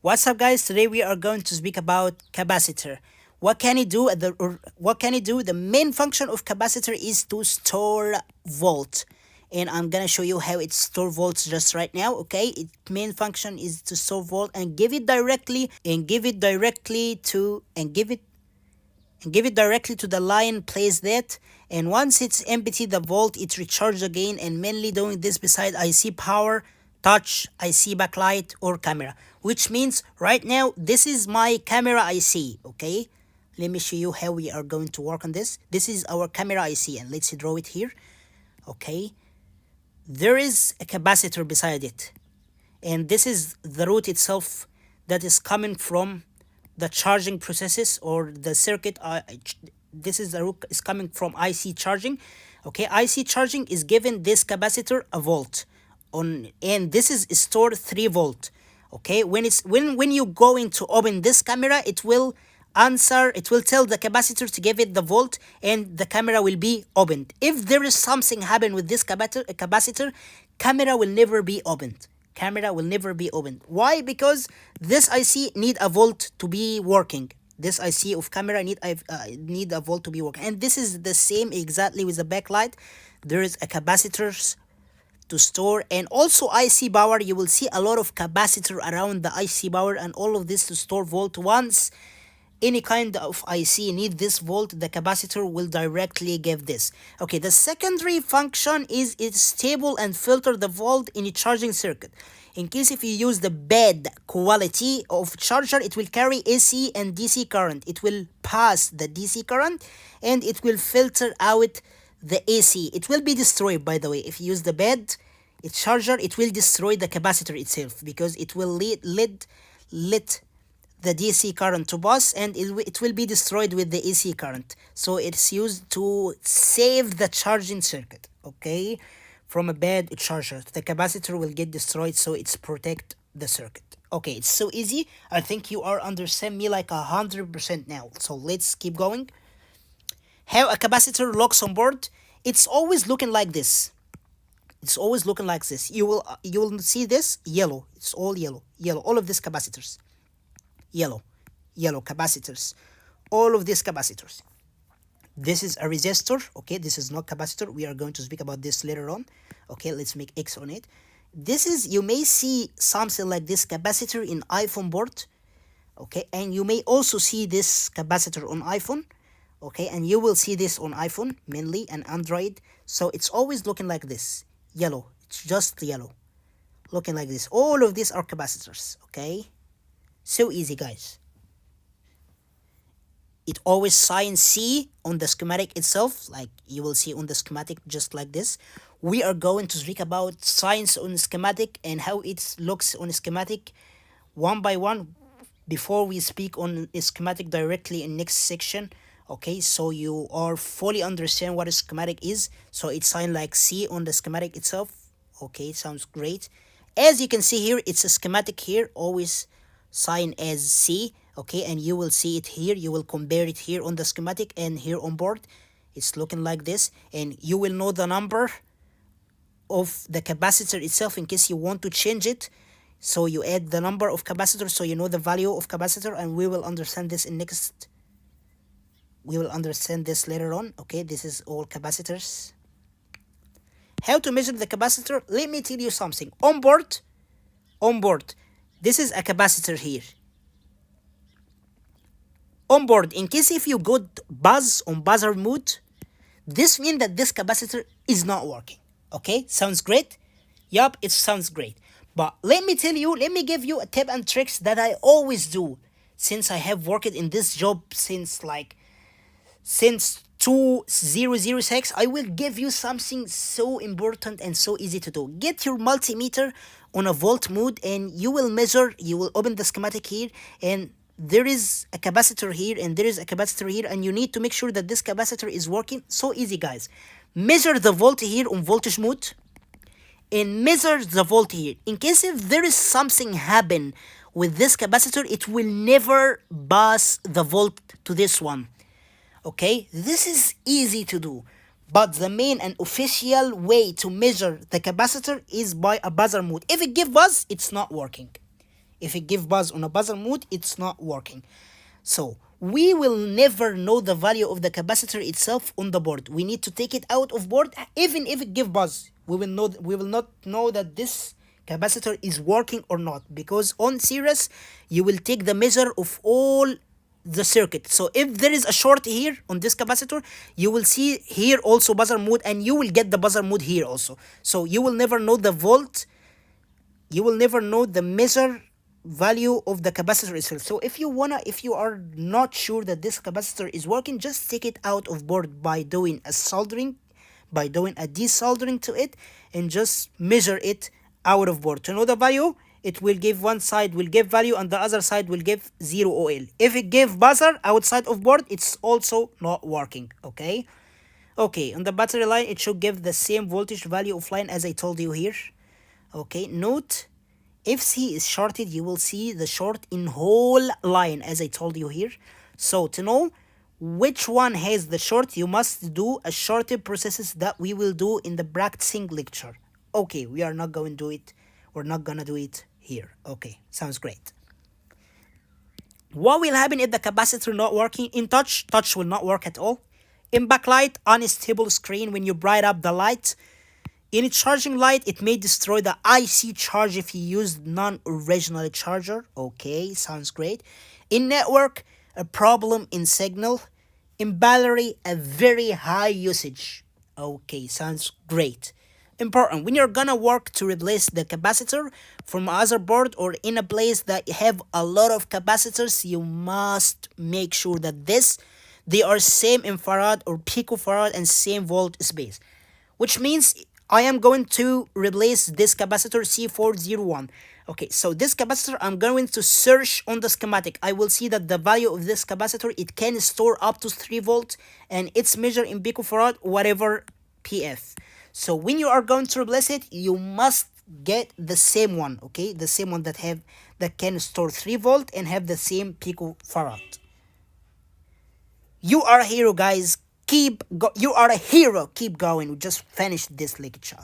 What's up, guys? Today we are going to speak about capacitor. What can it do? What can it do? The main function of capacitor is to store volt, and I'm gonna show you how it store volts just right now. Okay, its main function is to store volt and give it directly to the line place that, and once it's empty the volt it's recharged again, and mainly doing this beside IC power, touch, IC backlight, or camera, which means right now this is my camera IC. Okay, let me show you how we are going to work on this. This is our camera IC, and let's draw it here. Okay, there is a capacitor beside it, and this is the root itself that is coming from the charging processes or the circuit. This is the root is coming from IC charging. Okay, IC charging is given this capacitor a volt on, and this is stored 3 volt. Okay, when you going to open this camera, it will tell the capacitor to give it the volt, and the camera will be opened. If there is something happen with this capacitor, camera will never be opened. Camera will never be opened. Why? Because this IC need a volt to be working. This IC of camera need a volt to be working. And this is the same exactly with the backlight. There is a capacitors to store, and also IC power. You will see a lot of capacitor around the IC power, and all of this to store volt. Once any kind of IC need this volt, the capacitor will directly give this. Okay, the secondary function is it's stable and filter the volt in a charging circuit. In case if you use the bad quality of charger, it will carry AC and DC current. It will pass the DC current and it will filter out the AC. It will be destroyed, by the way. If you use the bad charger, it will destroy the capacitor itself, because it will let the DC current to pass, and it will be destroyed with the AC current. So it's used to save the charging circuit, okay, from a bad charger. The capacitor will get destroyed, so it's protect the circuit. Okay, it's so easy. I think you are understand me like 100% now. So let's keep going. How a capacitor looks on board. It's always looking like this. It's always looking like this. You will see this yellow. It's all yellow. All of these capacitors. Yellow capacitors, all of these capacitors. This is a resistor. Okay, this is not capacitor. We are going to speak about this later on. Okay, let's make X on it. This is, you may see something like this capacitor in iPhone board. Okay, and you may also see this capacitor on iPhone. Okay, and you will see this on iPhone mainly and Android. So it's always looking like this, yellow. It's just yellow, looking like this. All of these are capacitors. Okay, so easy, guys. It always sign C on the schematic itself, like you will see on the schematic, just like this. We are going to speak about signs on schematic and how it looks on schematic one by one before we speak on schematic directly in next section. Okay, so you are fully understand what a schematic is. So it's signed like C on the schematic itself. Okay, sounds great. As you can see here, it's a schematic here, always sign as C. Okay, and you will see it here. You will compare it here on the schematic and here on board. It's looking like this, and you will know the number of the capacitor itself in case you want to change it. So you add the number of capacitor, so you know the value of capacitor, and we will understand this in next. We will understand this later on. Okay, this is all capacitors. How to measure the capacitor? Let me tell you something. On board, this is a capacitor here. On board, in case if you go buzz on buzzer mode, this means that this capacitor is not working. Okay, sounds great? Yup, it sounds great. But let me give you a tip and tricks that I always do, since I have worked in this job since 2006. I will give you something so important and so easy to do. Get your multimeter on a volt mode, and you will measure. You will open the schematic here, and there is a capacitor here and there is a capacitor here, and you need to make sure that this capacitor is working. So easy, guys. Measure the volt here on voltage mode and measure the volt here. In case if there is something happen with this capacitor, it will never pass the volt to this one. Okay, this is easy to do, but the main and official way to measure the capacitor is by a buzzer mode. If it gives buzz, it's not working. If it give buzz on a buzzer mode, it's not working. So we will never know the value of the capacitor itself on the board. We need to take it out of board. Even if it give buzz, we will not know that this capacitor is working or not, because on series you will take the measure of all the circuit. So if there is a short here on this capacitor, you will see here also buzzer mode, and you will get the buzzer mode here also. So you will never know the volt, you will never know the measure value of the capacitor itself. So if you are not sure that this capacitor is working, just take it out of board by doing a soldering, by doing a desoldering to it, and just measure it out of board to know the value. It will give, one side will give value and the other side will give 0 OL. If it give buzzer outside of board, it's also not working. Okay, on the battery line it should give the same voltage value of line as I told you here. Okay, note, if C is shorted, you will see the short in whole line as I told you here. So to know which one has the short, you must do a shorted processes that we will do in the practicing lecture. Okay, we are not going to do it. We're not gonna do it here. Okay, sounds great. What will happen if the capacitor not working? In touch will not work at all. In backlight, unstable screen when you bright up the light. In a charging light, it may destroy the IC charge if you use non-original charger. Okay, sounds great. In network, a problem in signal. In battery, a very high usage. Okay, sounds great. Important, when you're gonna work to replace the capacitor from other board or in a place that have a lot of capacitors, you must make sure that they are same in farad or picofarad and same volt space. Which means I am going to replace this capacitor C401. Okay, so this capacitor, I'm going to search on the schematic. I will see that the value of this capacitor, it can store up to 3 volt and it's measured in picofarad, whatever PF. So when you are going to replace it, you must get the same one, okay? The same one that can store 3 volt and have the same picofarad. You are a hero, guys. You are a hero. Keep going. We just finished this lecture.